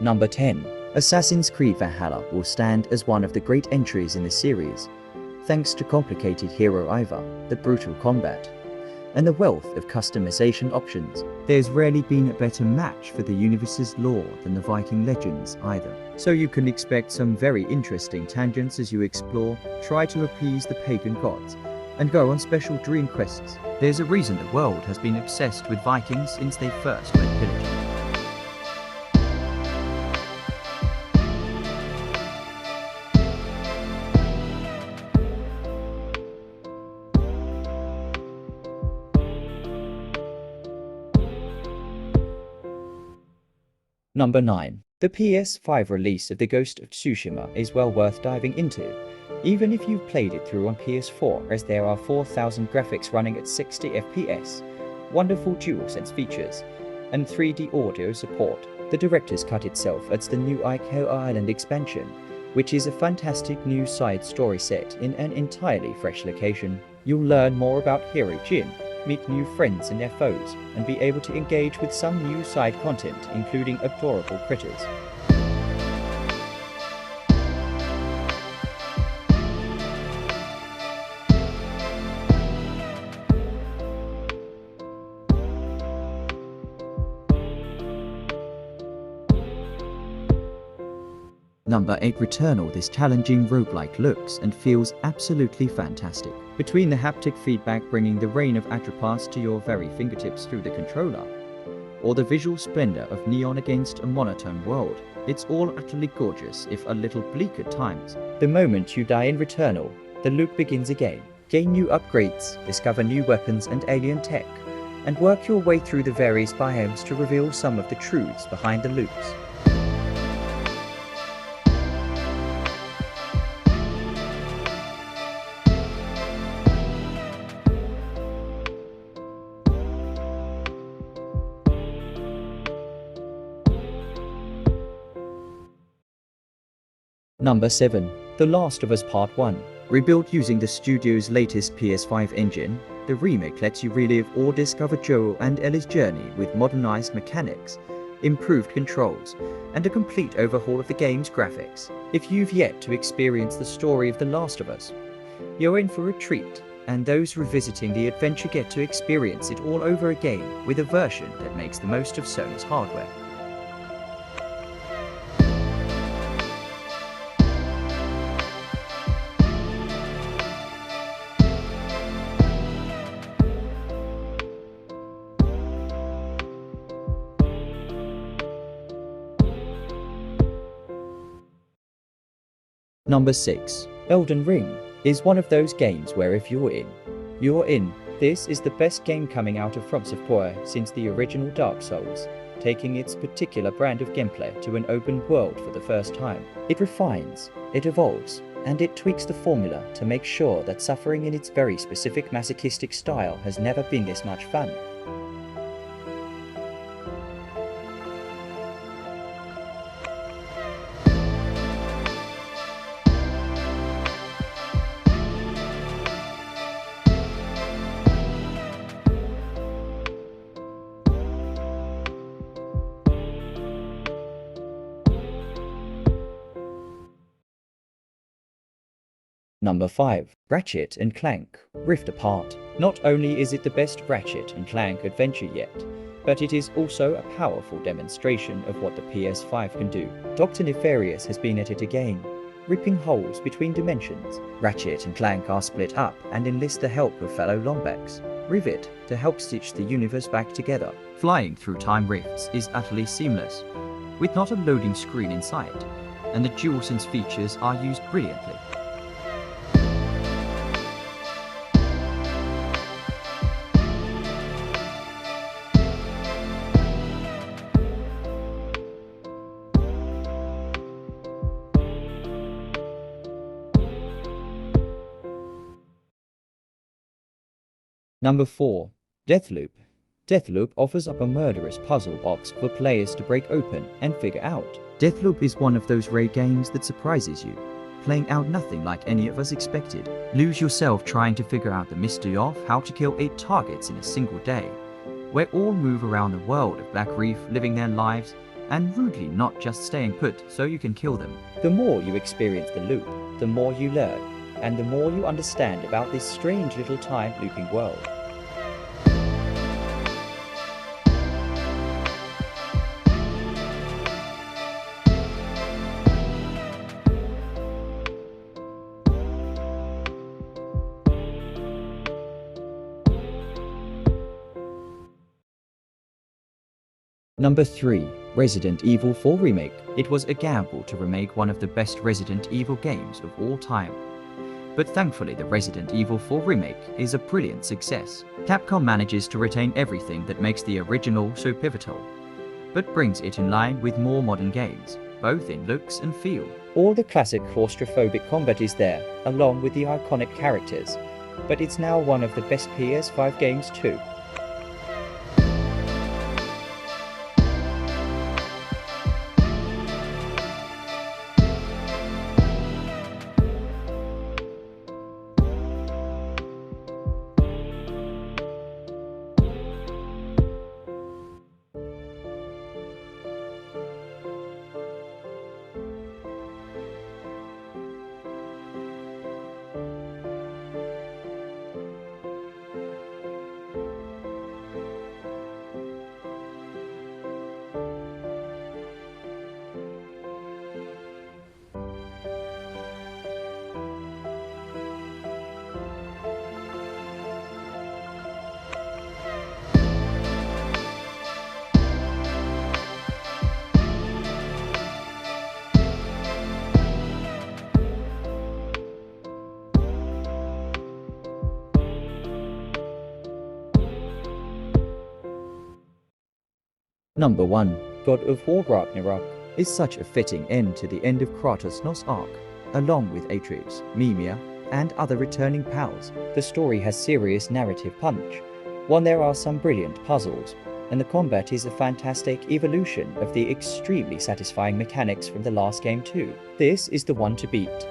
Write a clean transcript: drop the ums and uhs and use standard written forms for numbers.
Number 10. Assassin's Creed Valhalla will stand as one of the great entries in the series, thanks to complicated hero Ivar, the brutal combat, and the wealth of customization options. There's rarely been a better match for the universe's lore than the Viking legends either. So you can expect some very interesting tangents as you explore, try to appease the pagan gods, and go on special dream quests. There's a reason the world has been obsessed with Vikings since they first went pillaging. Number 9. The PS5 release of the Ghost of Tsushima is well worth diving into, even if you've played it through on PS4, as there are 4000 graphics running at 60 FPS, wonderful DualSense features, and 3D audio support. The director's cut itself adds the new Ico Island expansion, which is a fantastic new side story set in an entirely fresh location. You'll learn more about Hero Jin, meet new friends and their foes, and be able to engage with some new side content, including adorable critters. Number 8. Returnal. This challenging roguelike looks and feels absolutely fantastic. Between the haptic feedback bringing the reign of Atropos to your very fingertips through the controller, or the visual splendor of neon against a monotone world, it's all utterly gorgeous, if a little bleak at times. The moment you die in Returnal, the loop begins again. Gain new upgrades, discover new weapons and alien tech, and work your way through the various biomes to reveal some of the truths behind the loops. Number 7. The Last of Us Part 1. Rebuilt using the studio's latest PS5 engine, the remake lets you relive or discover Joel and Ellie's journey with modernized mechanics, improved controls, and a complete overhaul of the game's graphics. If you've yet to experience the story of The Last of Us, you're in for a treat, and those revisiting the adventure get to experience it all over again with a version that makes the most of Sony's hardware. Number 6. Elden Ring is one of those games where if you're in, you're in. This is the best game coming out of From Software since the original Dark Souls, taking its particular brand of gameplay to an open world for the first time. It refines, it evolves, and it tweaks the formula to make sure that suffering in its very specific masochistic style has never been this much fun. Number 5. Ratchet & Clank Rift Apart. Not only is it the best Ratchet & Clank adventure yet, but it is also a powerful demonstration of what the PS5 can do. Dr. Nefarious has been at it again, ripping holes between dimensions. Ratchet & Clank are split up and enlist the help of fellow Lombax, Rivet, to help stitch the universe back together. Flying through time rifts is utterly seamless, with not a loading screen in sight, and the DualSense features are used brilliantly. Number 4. Deathloop. Deathloop offers up a murderous puzzle box for players to break open and figure out. Deathloop is one of those rare games that surprises you, playing out nothing like any of us expected. Lose yourself trying to figure out the mystery of how to kill 8 targets in a single day, where all move around the world of Black Reef living their lives and rudely not just staying put so you can kill them. The more you experience the loop, the more you learn, and the more you understand about this strange little time looping world. Number 3. Resident Evil 4 Remake. It was a gamble to remake one of the best Resident Evil games of all time. But thankfully the Resident Evil 4 Remake is a brilliant success. Capcom manages to retain everything that makes the original so pivotal, but brings it in line with more modern games, both in looks and feel. All the classic claustrophobic combat is there, along with the iconic characters, but it's now one of the best PS5 games too. Number 1. God of War Ragnarok is such a fitting end to the end of Kratos' arc, along with Atreus, Mimir, and other returning pals. The story has serious narrative punch, one there are some brilliant puzzles, and the combat is a fantastic evolution of the extremely satisfying mechanics from the last game too. This is the one to beat.